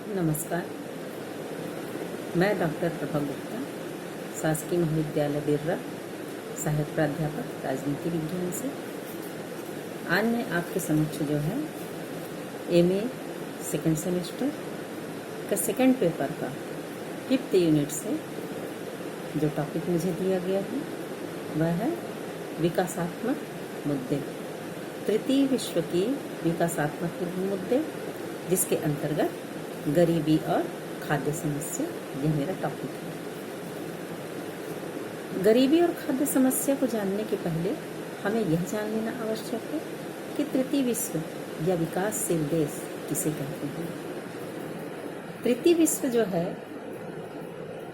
नमस्कार। मैं डॉक्टर प्रभा गुप्ता, शासकीय महाविद्यालय बिर्रा, सहायक प्राध्यापक राजनीति विज्ञान से आज मैं आपके समक्ष जो है एमए सेकेंड सेमेस्टर का सेकेंड पेपर का 5th यूनिट से जो टॉपिक मुझे दिया गया है वह है विकासात्मक मुद्दे, तृतीय विश्व की विकासात्मक मुद्दे, जिसके अंतर्गत गरीबी और खाद्य समस्या यह मेरा टॉपिक है। गरीबी और खाद्य समस्या को जानने के पहले हमें यह जान लेना आवश्यक है कि तृतीय विश्व या विकासशील देश किसे कहते हैं। तृतीय विश्व जो है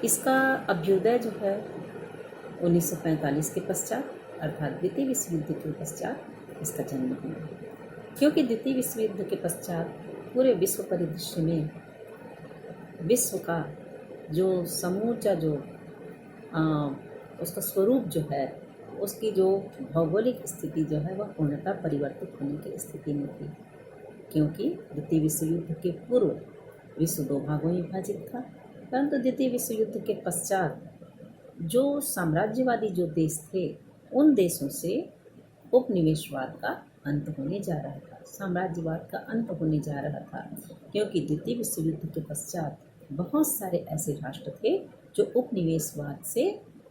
इसका अभ्युदय जो है 1945 के पश्चात अर्थात द्वितीय विश्व युद्ध के पश्चात इसका जन्म हुआ, क्योंकि द्वितीय विश्व युद्ध के पश्चात पूरे विश्व परिदृश्य में विश्व का जो समूचा जो उसका स्वरूप जो है, उसकी जो भौगोलिक स्थिति जो है वह पूर्णतः परिवर्तित होने की स्थिति में थी, क्योंकि द्वितीय विश्व युद्ध के पूर्व विश्व 2 भागों में विभाजित था, परंतु द्वितीय विश्व युद्ध के पश्चात जो साम्राज्यवादी जो देश थे उन देशों से उपनिवेशवाद का अंत होने जा रहा था, साम्राज्यवाद का अंत होने जा रहा था, क्योंकि द्वितीय विश्व युद्ध के पश्चात बहुत सारे ऐसे राष्ट्र थे जो उपनिवेशवाद से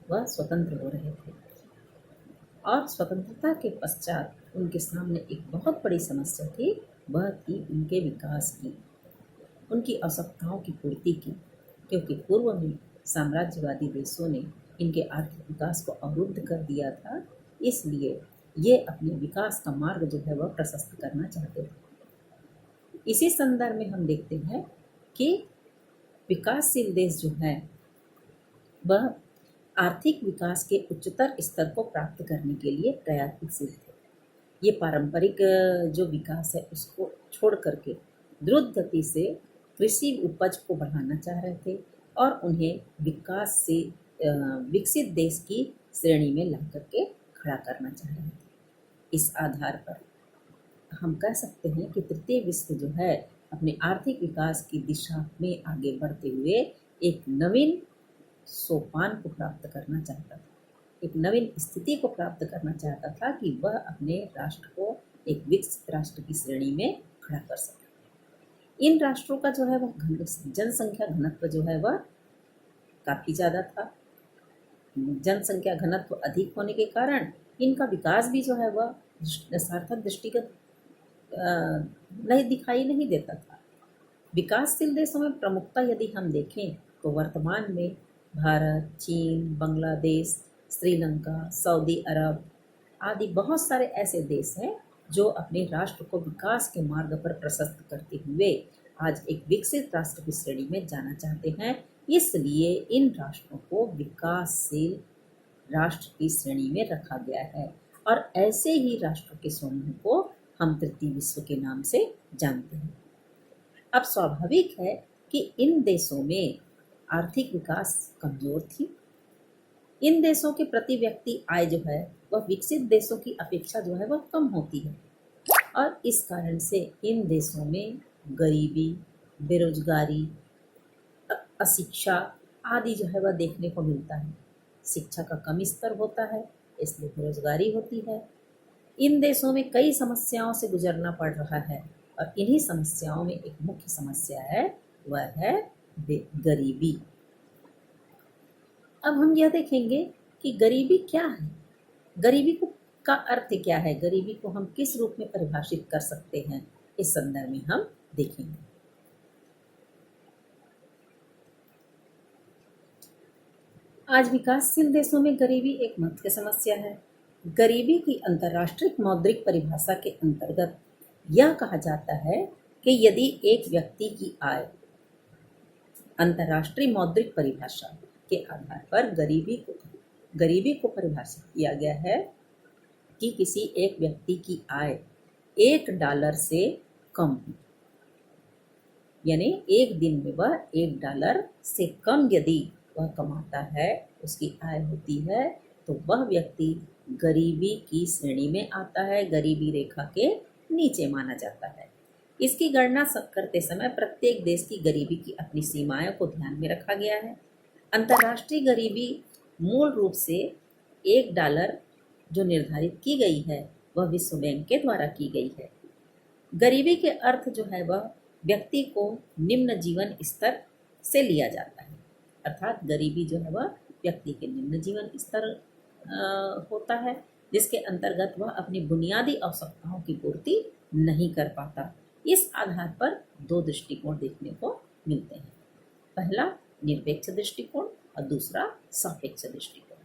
वह स्वतंत्र हो रहे थे और स्वतंत्रता के पश्चात उनके सामने एक बहुत बड़ी समस्या थी, वह थी उनके विकास की, उनकी आवश्यकताओं की पूर्ति की, क्योंकि पूर्व में साम्राज्यवादी देशों ने इनके आर्थिक विकास को अवरुद्ध कर दिया था, इसलिए ये अपने विकास का मार्ग जो है वह प्रशस्त करना चाहते थे। इसी संदर्भ में हम देखते हैं कि विकासशील देश जो है वह आर्थिक विकास के उच्चतर स्तर को प्राप्त करने के लिए प्रयत्नशील थे। ये पारंपरिक जो विकास है उसको छोड़ करके द्रुत गति से कृषि उपज को बढ़ाना चाह रहे थे और उन्हें विकास से विकसित देश की श्रेणी में ला करके खड़ा करना चाह रहे थे। इस आधार पर हम कह सकते हैं कि तृतीय विश्व जो है अपने आर्थिक विकास की दिशा में आगे बढ़ते हुए एक नवीन सोपान को प्राप्त करना चाहता था, एक नवीन स्थिति को प्राप्त करना चाहता था कि वह अपने राष्ट्र को एक विकसित राष्ट्र की श्रेणी में खड़ा कर सके। इन राष्ट्रों का जो है वह जनसंख्या घनत्व जो है वह काफ़ी ज़्यादा था। जनसंख्या घनत्व अधिक होने के कारण इनका विकास भी जो है वह सार्थक दृष्टिगत दिखाई नहीं देता था। विकासशील देशों में प्रमुखता यदि हम देखें तो वर्तमान में भारत, चीन, बांग्लादेश, श्रीलंका, सऊदी अरब आदि बहुत सारे ऐसे देश हैं जो अपने राष्ट्र को विकास के मार्ग पर प्रशस्त करते हुए आज एक विकसित राष्ट्र की श्रेणी में जाना चाहते हैं। इसलिए इन राष्ट्रों को विकासशील राष्ट्र की श्रेणी में रखा गया है और ऐसे ही राष्ट्रों के समूह को हम तृतीय विश्व के नाम से जानते हैं। अब स्वाभाविक है कि इन देशों में आर्थिक विकास कमजोर थी। इन देशों के प्रति व्यक्ति आय जो है वह विकसित देशों की अपेक्षा जो है वह कम होती है और इस कारण से इन देशों में गरीबी, बेरोजगारी, अशिक्षा आदि जो है वह देखने को मिलता है। शिक्षा का कम स्तर होता है, इसलिए बेरोजगारी होती है। इन देशों में कई समस्याओं से गुजरना पड़ रहा है और इन्हीं समस्याओं में एक मुख्य समस्या है, वह है गरीबी। अब हम यह देखेंगे कि गरीबी क्या है, गरीबी का अर्थ क्या है, गरीबी को हम किस रूप में परिभाषित कर सकते हैं, इस संदर्भ में हम देखेंगे। आज विकासशील देशों में गरीबी एक मुख्य समस्या है। गरीबी की अंतर्राष्ट्रीय मौद्रिक परिभाषा के अंतर्गत यह कहा जाता है कि यदि एक व्यक्ति की आय अंतर्राष्ट्रीय मौद्रिक परिभाषा के आधार पर गरीबी को परिभाषित किया गया है कि किसी एक व्यक्ति की आय $1 से कम हो, यानी एक दिन में वह $1 से कम यदि वह कमाता है, उसकी आय होती है, तो वह व्यक्ति गरीबी की श्रेणी में आता है, गरीबी रेखा के नीचे माना जाता है। इसकी गणना करते समय प्रत्येक देश की गरीबी की अपनी सीमाओं को ध्यान में रखा गया है। अंतर्राष्ट्रीय गरीबी मूल रूप से $1 जो निर्धारित की गई है वह विश्व बैंक के द्वारा की गई है। गरीबी के अर्थ जो है वह व्यक्ति को निम्न जीवन स्तर से लिया जाता है, अर्थात गरीबी जो है वह व्यक्ति के निम्न जीवन स्तर होता है, जिसके अंतर्गत वह अपनी बुनियादी आवश्यकताओं की पूर्ति नहीं कर पाता। इस आधार पर दो दृष्टिकोण देखने को मिलते हैं, पहला निरपेक्ष दृष्टिकोण और दूसरा सापेक्ष दृष्टिकोण।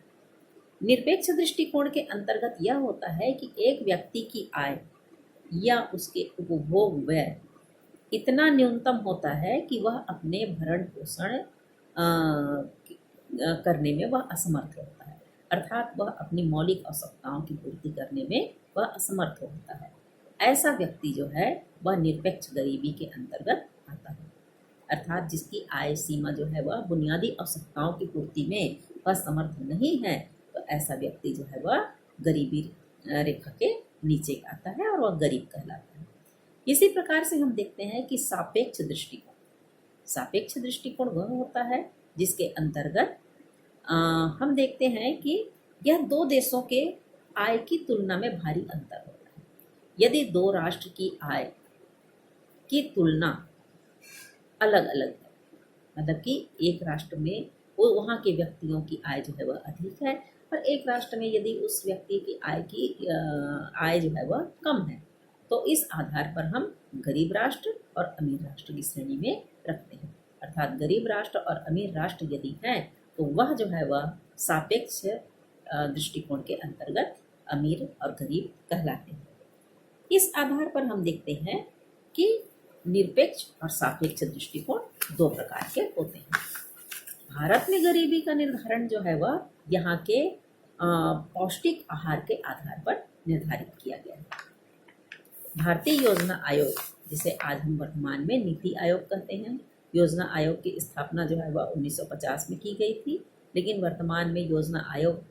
निरपेक्ष दृष्टिकोण के अंतर्गत यह होता है कि एक व्यक्ति की आय या उसके उपभोग व्यय इतना न्यूनतम होता है कि वह अपने भरण पोषण करने में वह असमर्थ होता है, अर्थात वह अपनी मौलिक आवश्यकताओं की पूर्ति करने में वह असमर्थ होता है। ऐसा व्यक्ति जो है वह निरपेक्ष गरीबी के अंतर्गत आता है, अर्थात जिसकी आय सीमा जो है वह बुनियादी आवश्यकताओं की पूर्ति में वह समर्थ नहीं है, तो ऐसा व्यक्ति जो है वह गरीबी रेखा के नीचे आता है और वह गरीब कहलाता है। इसी प्रकार से हम देखते हैं कि सापेक्ष दृष्टिकोण वह होता है जिसके अंतर्गत हम देखते हैं कि यह दो देशों के आय की तुलना में भारी अंतर होता है। यदि दो राष्ट्र की आय की तुलना अलग अलग है, मतलब कि एक राष्ट्र में वो वहाँ के व्यक्तियों की आय जो है वह अधिक है और एक राष्ट्र में यदि उस व्यक्ति की आय जो है वह कम है, तो इस आधार पर हम गरीब राष्ट्र और अमीर राष्ट्र की श्रेणी में रखते हैं। अर्थात गरीब राष्ट्र और अमीर राष्ट्र यदि हैं तो वह जो है वह सापेक्ष दृष्टिकोण के अंतर्गत अमीर और गरीब कहलाते हैं। इस आधार पर हम देखते हैं कि निरपेक्ष और सापेक्ष दृष्टिकोण दो प्रकार के होते हैं। भारत में गरीबी का निर्धारण जो है वह यहाँ के पौष्टिक आहार के आधार पर निर्धारित किया गया है। भारतीय योजना आयोग, जिसे आज हम वर्तमान में नीति आयोग कहते हैं, योजना आयोग की स्थापना जो है वह 1950 में की गई थी, लेकिन वर्तमान में योजना आयोग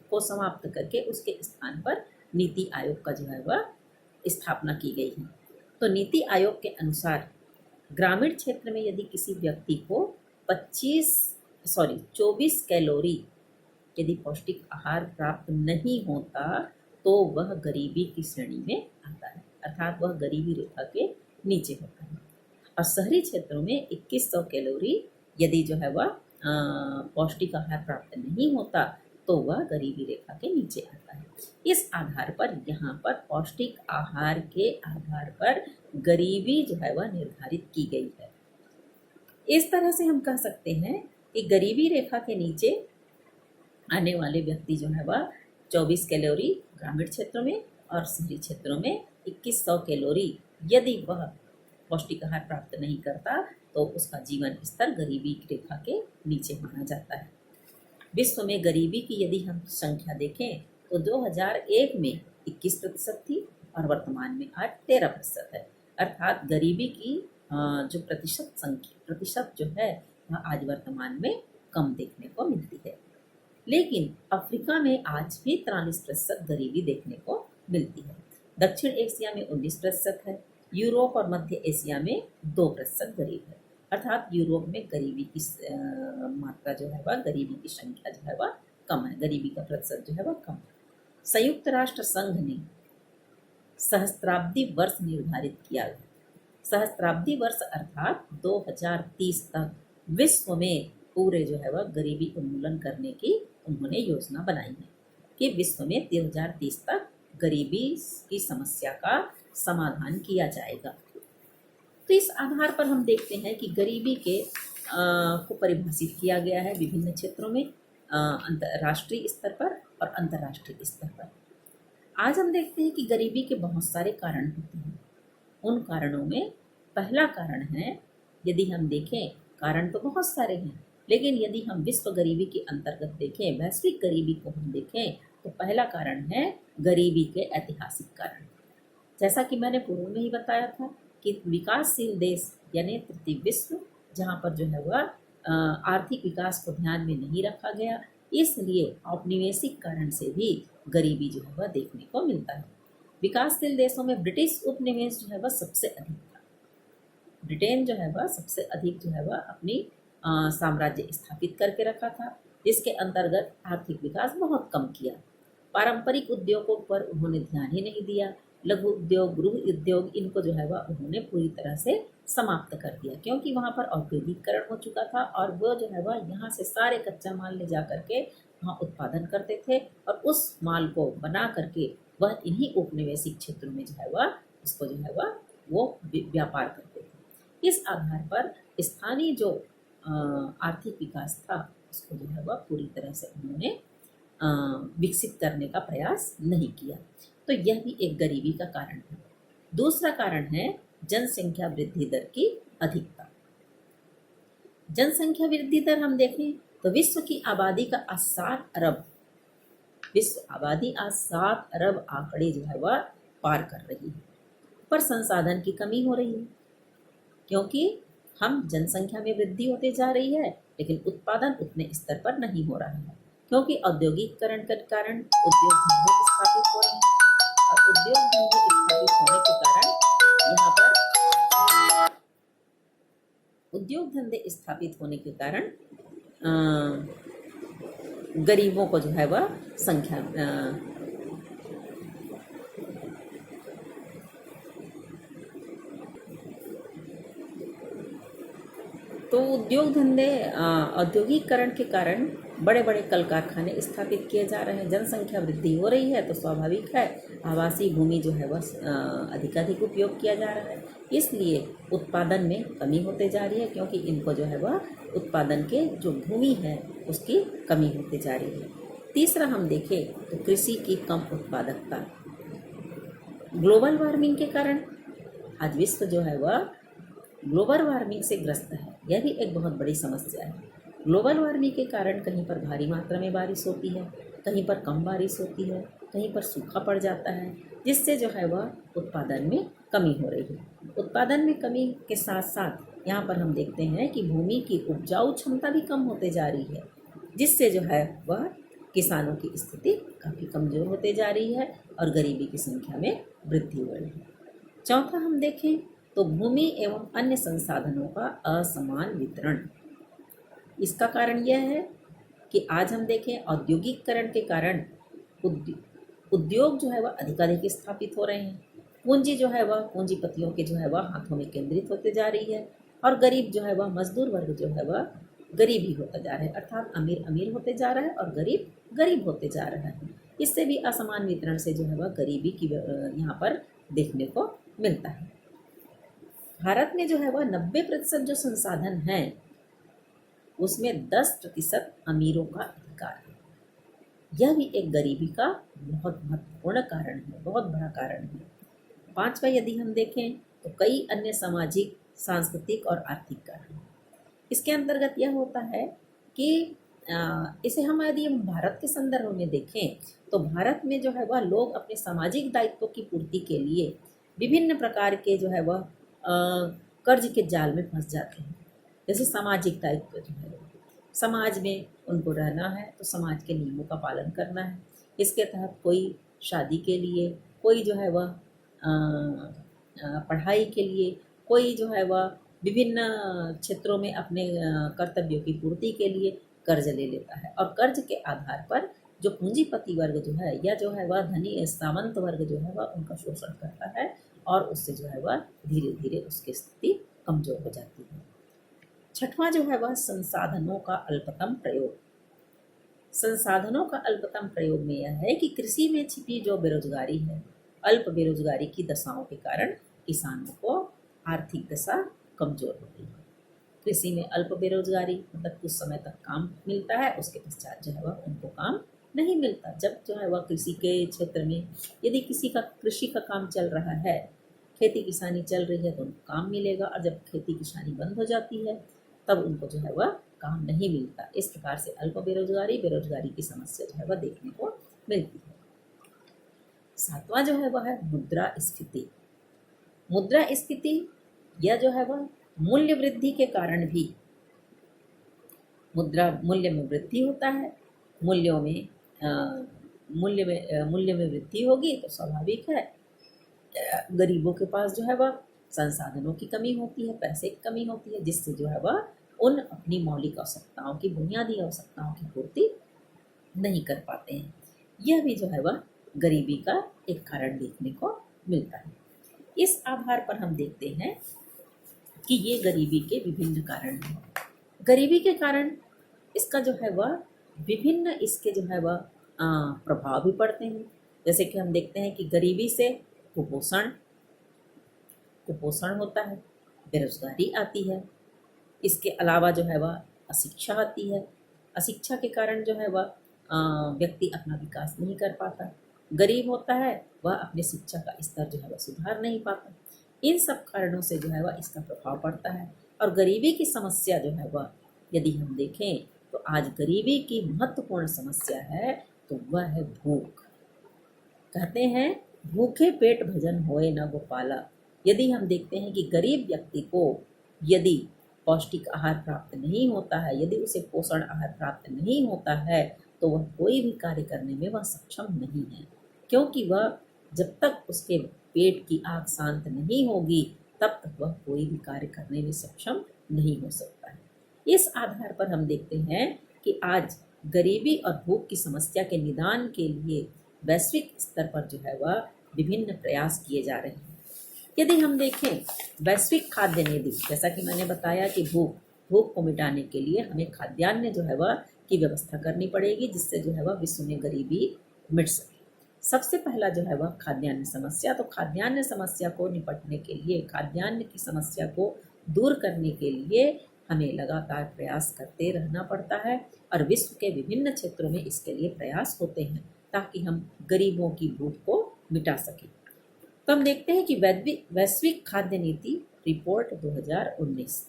को समाप्त करके उसके स्थान पर नीति आयोग का जो है वह स्थापना की गई है। तो नीति आयोग के अनुसार ग्रामीण क्षेत्र में यदि किसी व्यक्ति को 24 कैलोरी यदि पौष्टिक आहार प्राप्त नहीं होता तो वह गरीबी की श्रेणी में आता है, अर्थात वह गरीबी रेखा के नीचे होता है। और शहरी क्षेत्रों में 2100 कैलोरी यदि जो है वह पौष्टिक आहार प्राप्त नहीं होता तो वह गरीबी रेखा के नीचे आता है। इस आधार पर यहाँ पर पौष्टिक आहार के आधार पर गरीबी जो है वह निर्धारित की गई है। इस तरह से हम कह सकते हैं कि गरीबी रेखा के नीचे आने वाले व्यक्ति जो है वह 24 कैलोरी ग्रामीण क्षेत्रों में और शहरी क्षेत्रों में 2100 कैलोरी यदि वह पौष्टिक आहार प्राप्त नहीं करता तो उसका जीवन स्तर गरीबी रेखा के नीचे माना जाता है। विश्व में गरीबी की यदि हम संख्या देखें तो 2001 में 21% थी और वर्तमान में आज 13% है, अर्थात गरीबी की जो प्रतिशत जो है वह आज वर्तमान में कम देखने को मिलती है। लेकिन अफ्रीका में आज भी 43% गरीबी देखने को मिलती है। दक्षिण एशिया में 19% है, यूरोप और मध्य एशिया में 2% गरीब है, अर्थात यूरोप में गरीबी की मात्रा जो है वह गरीबी की संख्या जो है वह कम है, गरीबी का प्रतिशत जो है वह कम है। संयुक्त राष्ट्र संघ ने सहस्त्राब्दी वर्ष निर्धारित किया। सहस्त्राब्दी वर्ष अर्थात 2030 तक विश्व में पूरे जो है वह गरीबी उन्मूलन करने की उन्होंने योजना बनाई है कि विश्व में 2030 तक गरीबी की समस्या का समाधान किया जाएगा। तो इस आधार पर हम देखते हैं कि गरीबी के को परिभाषित किया गया है विभिन्न क्षेत्रों में, राष्ट्रीय स्तर पर और अंतर्राष्ट्रीय स्तर पर। आज हम देखते हैं कि गरीबी के बहुत सारे कारण होते हैं। उन कारणों में पहला कारण है, यदि हम देखें कारण तो बहुत सारे हैं, लेकिन यदि हम विश्व गरीबी के अंतर्गत देखें, वैश्विक गरीबी को हम देखें तो पहला कारण है गरीबी के ऐतिहासिक कारण। जैसा कि मैंने पूर्व में ही बताया था कि विकासशील देश यानी तृतीय विश्व, जहाँ पर जो है वह आर्थिक विकास को ध्यान में नहीं रखा गया, इसलिए औपनिवेशिक कारण से भी गरीबी जो है वह देखने को मिलता है। विकासशील देशों में ब्रिटिश उपनिवेश जो है वह सबसे अधिक था, ब्रिटेन जो है वह सबसे अधिक जो है वह अपनी साम्राज्य स्थापित करके रखा था, जिसके अंतर्गत आर्थिक विकास बहुत कम किया। पारंपरिक उद्योगों पर उन्होंने ध्यान ही नहीं दिया। लघु उद्योग, गृह उद्योग, इनको जो है वह उन्होंने पूरी तरह से समाप्त कर दिया, क्योंकि वहाँ पर औद्योगिकरण हो चुका था और वो जो है वह यहाँ से सारे कच्चा माल ले जा करके वहाँ उत्पादन करते थे और उस माल को बना करके वह इन्हीं उपनिवेशिक क्षेत्रों में जो है वह उसको जो है वह वो व्यापार करते थे। इस आधार पर स्थानीय जो आर्थिक विकास था उसको जो है वह पूरी तरह से उन्होंने विकसित करने का प्रयास नहीं किया। तो यह भी एक गरीबी का कारण है। दूसरा कारण है जनसंख्या वृद्धि दर की अधिकता। जनसंख्या वृद्धि दर हम देखें तो विश्व की आबादी का आज 7 अरब, विश्व आबादी आज 7 अरब आंकड़े जो है वह पार कर रही है, पर संसाधन की कमी हो रही है, क्योंकि हम जनसंख्या में वृद्धि होते जा रही है लेकिन उत्पादन उतने स्तर पर नहीं हो रहा है, क्योंकि औद्योगिकरण के कारण उद्योग धंधे स्थापित हो रहे हैं और उद्योग धंधे स्थापित होने के कारण यहाँ पर उद्योग धंधे स्थापित होने के कारण गरीबों को जो है वह संख्या तो उद्योग धंधे औद्योगिकरण के कारण बड़े बड़े कल कारखाने स्थापित किए जा रहे हैं। जनसंख्या वृद्धि हो रही है तो स्वाभाविक है आवासीय भूमि जो है वह अधिकाधिक उपयोग किया जा रहा है, इसलिए उत्पादन में कमी होते जा रही है, क्योंकि इनको जो है वह उत्पादन के जो भूमि है उसकी कमी होती जा रही है। तीसरा हम देखें तो कृषि की कम उत्पादकता। ग्लोबल वार्मिंग के कारण आज विश्व जो है वह ग्लोबल वार्मिंग से ग्रस्त है। यह भी एक बहुत बड़ी समस्या है। ग्लोबल वार्मिंग के कारण कहीं पर भारी मात्रा में बारिश होती है, कहीं पर कम बारिश होती है, कहीं पर सूखा पड़ जाता है, जिससे जो है वह उत्पादन में कमी हो रही है। उत्पादन में कमी के साथ साथ यहाँ पर हम देखते हैं कि भूमि की उपजाऊ क्षमता भी कम होते जा रही है, जिससे जो है वह किसानों की स्थिति काफ़ी कमज़ोर होते जा रही है और गरीबी की संख्या में वृद्धि हो रही है। चौथा हम देखें तो भूमि एवं अन्य संसाधनों का असमान वितरण। इसका कारण यह है कि आज हम देखें औद्योगिकरण के कारण उद्योग जो है वह अधिकाधिक स्थापित हो रहे हैं, पूंजी जो है वह पूंजीपतियों के जो है वह हाथों में केंद्रित होते जा रही है और गरीब जो है वह मजदूर वर्ग जो है वह गरीब ही होता जा रहा है, अर्थात अमीर अमीर होते जा रहा है और गरीब गरीब होते जा रहा है। इससे भी असमान वितरण से जो है वह गरीबी की यहाँ पर देखने को मिलता है। भारत में जो है वह 90% जो संसाधन है उसमें 10% अमीरों का अधिकार है। यह भी एक गरीबी का बहुत महत्वपूर्ण कारण है, बहुत बड़ा कारण है। पांचवा यदि हम देखें तो कई अन्य सामाजिक, सांस्कृतिक और आर्थिक कारण हैं। इसके अंतर्गत यह होता है कि इसे हम यदि भारत के संदर्भ में देखें तो भारत में जो है वह लोग अपने सामाजिक दायित्वों की पूर्ति के लिए विभिन्न प्रकार के जो है वह कर्ज के जाल में फंस जाते हैं। जैसे सामाजिक दायित्व जो है, समाज में उनको रहना है तो समाज के नियमों का पालन करना है। इसके तहत कोई शादी के लिए, कोई जो है वह पढ़ाई के लिए, कोई जो है वह विभिन्न क्षेत्रों में अपने कर्तव्यों की पूर्ति के लिए कर्ज ले लेता है और कर्ज के आधार पर जो पूंजीपति वर्ग जो है या जो है वह धनी सामंत वर्ग जो है वह उनका शोषण करता है और उससे जो है वह धीरे धीरे उसकी स्थिति कमजोर हो जाती है। छठवां जो है वह संसाधनों का अल्पतम प्रयोग। संसाधनों का अल्पतम प्रयोग में यह है कि कृषि में छिपी जो बेरोजगारी है, अल्प बेरोजगारी की दशाओं के कारण किसानों को आर्थिक दशा कमजोर होती है। कृषि में अल्प बेरोजगारी मतलब कुछ समय तक काम मिलता है, उसके पश्चात जो है वह उनको काम नहीं मिलता। जब जो है वह कृषि के क्षेत्र में यदि किसी का कृषि का काम चल रहा है, खेती किसानी चल रही है तो उनको काम मिलेगा और जब खेती किसानी बंद हो जाती है तब उनको जो है वह काम नहीं मिलता। इस प्रकार से अल्प बेरोजगारी, बेरोजगारी की समस्या जो है वह देखने को मिलती है। सातवां जो है वह है मुद्रास्फीति। मुद्रास्फीति यह जो है वह मूल्य वृद्धि के कारण भी मूल्य में वृद्धि होता है। मूल्य में वृद्धि होगी तो स्वाभाविक है गरीबों के पास जो है वह संसाधनों की कमी होती है, पैसे की कमी होती है, जिससे जो है वह उन अपनी मौलिक आवश्यकताओं की, बुनियादी आवश्यकताओं की पूर्ति नहीं कर पाते हैं। यह भी जो है वह गरीबी का एक कारण देखने को मिलता है। इस आधार पर हम देखते हैं कि ये गरीबी के विभिन्न कारण हैं। गरीबी के कारण इसका जो है वह विभिन्न इसके जो है वह प्रभाव भी पड़ते हैं। जैसे कि हम देखते हैं कि गरीबी से कुपोषण होता है, बेरोजगारी आती है, इसके अलावा जो है वह अशिक्षा आती है। अशिक्षा के कारण जो है वह व्यक्ति अपना विकास नहीं कर पाता। गरीब होता है वह अपनी शिक्षा का स्तर जो है वह सुधार नहीं पाता। इन सब कारणों से जो है वह इसका प्रभाव पड़ता है। और गरीबी की समस्या जो है वह यदि हम देखें तो आज गरीबी की महत्वपूर्ण समस्या है तो वह है भूख। कहते हैं भूखे पेट भजन होए न गोपाला। यदि हम देखते हैं कि गरीब व्यक्ति को यदि पौष्टिक आहार प्राप्त नहीं होता है, यदि उसे पोषण आहार प्राप्त नहीं होता है, तो वह कोई भी कार्य करने में वह सक्षम नहीं है, क्योंकि वह जब तक उसके पेट की आग शांत नहीं होगी तब तक वह कोई भी कार्य करने में सक्षम नहीं हो सकता है। इस आधार पर हम देखते हैं कि आज गरीबी और भूख की समस्या के निदान के लिए वैश्विक स्तर पर जो है वह विभिन्न प्रयास किए जा रहे हैं। यदि हम देखें वैश्विक खाद्य निधि, जैसा कि मैंने बताया कि भूख को मिटाने के लिए हमें खाद्यान्न जो है वह की व्यवस्था करनी पड़ेगी, जिससे जो है वह विश्व में गरीबी मिट सके। सबसे पहला जो है वह खाद्यान्न समस्या। तो खाद्यान्न समस्या को निपटने के लिए, खाद्यान्न की समस्या को दूर करने के लिए हमें लगातार प्रयास करते रहना पड़ता है और विश्व के विभिन्न क्षेत्रों में इसके लिए प्रयास होते हैं ताकि हम गरीबों की भूख को मिटा सकें। तो हम देखते हैं कि वैश्विक खाद्य नीति रिपोर्ट 2019,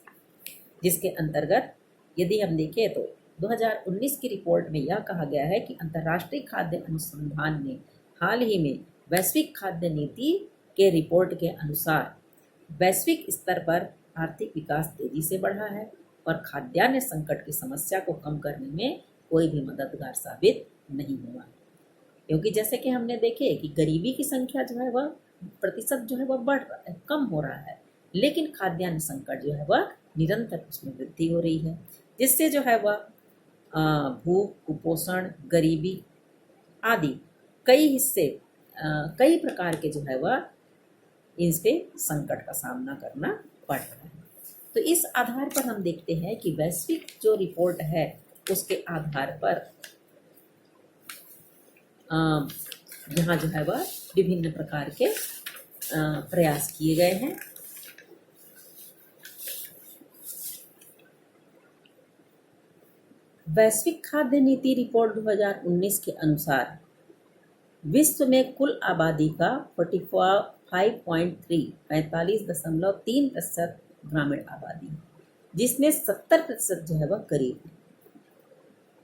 जिसके अंतर्गत यदि हम देखें तो 2019 की रिपोर्ट में यह कहा गया है कि अंतर्राष्ट्रीय खाद्य अनुसंधान ने हाल ही में वैश्विक खाद्य नीति के रिपोर्ट के अनुसार वैश्विक स्तर पर आर्थिक विकास तेजी से बढ़ा है और खाद्यान्न संकट की समस्या को कम करने में कोई भी मददगार साबित नहीं हुआ, क्योंकि जैसे कि हमने देखे कि गरीबी की संख्या जो है वह प्रतिशत जो है वह बढ़ रहा है, कम हो रहा है, लेकिन खाद्यान्न संकट जो है वह निरंतर उसमें वृद्धि हो रही है, जिससे जो है वह भूख, कुपोषण, गरीबी आदि कई प्रकार के जो है वह इस पे संकट का सामना करना पड़ रहा है। तो इस आधार पर हम देखते हैं कि वैश्विक जो रिपोर्ट है उसके आधार पर यहाँ जो है वह विभिन्न प्रकार के प्रयास किए गए हैं। वैश्विक खाद्य नीति रिपोर्ट 2019 के अनुसार विश्व में कुल आबादी का 45.3% ग्रामीण आबादी, जिसमें 70% जो है वह गरीब है।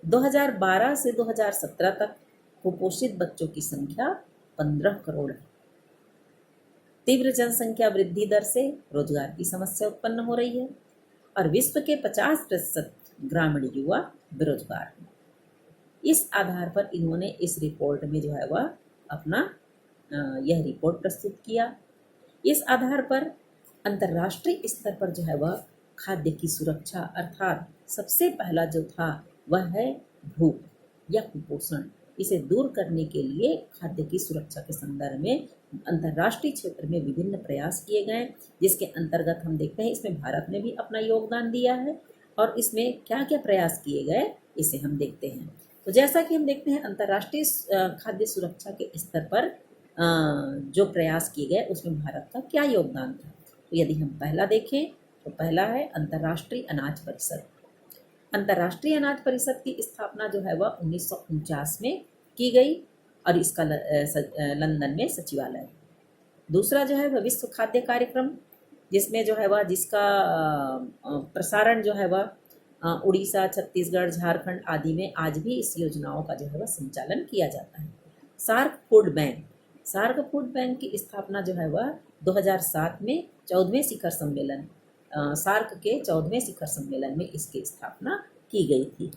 2012 से 2017 तक कुपोषित बच्चों की संख्या 15 करोड़ है। तीव्र जनसंख्या वृद्धि दर से रोजगार की समस्या उत्पन्न हो रही है और विश्व के 50% ग्रामीण युवा बेरोजगार हैं। इस आधार पर इन्होंने इस रिपोर्ट में जो है वह अपना यह रिपोर्ट प्रस्तुत किया। इस आधार पर अंतर्राष्ट्रीय स्तर पर जो है वह खाद्य की सुरक्षा, अर्थात सबसे पहला जो था वह है भूख या कुपोषण। इसे दूर करने के लिए खाद्य की सुरक्षा के संदर्भ में अंतर्राष्ट्रीय क्षेत्र में विभिन्न प्रयास किए गए, जिसके अंतर्गत हम देखते हैं इसमें भारत ने भी अपना योगदान दिया है और इसमें क्या क्या प्रयास किए गए इसे हम देखते हैं। तो जैसा कि हम देखते हैं अंतर्राष्ट्रीय खाद्य सुरक्षा के स्तर पर जो प्रयास किए गए उसमें भारत का क्या योगदान था। तो यदि हम पहला देखें तो पहला है अंतर्राष्ट्रीय अनाज परिषद। अंतर्राष्ट्रीय अनाज परिषद की स्थापना जो है वह 1949 में की गई और इसका लंदन में सचिवालय है। दूसरा जो है वह विश्व खाद्य कार्यक्रम, जिसमें जो है वह जिसका प्रसारण जो है वह उड़ीसा, छत्तीसगढ़, झारखंड आदि में आज भी इस योजनाओं का जो है वह संचालन किया जाता है। SAARC food bank, SAARC food bank की स्थापना जो है वह 2007 में 14वें शिखर सम्मेलन, सार्क के 14वें शिखर सम्मेलन में इसकी स्थापना की गई थी।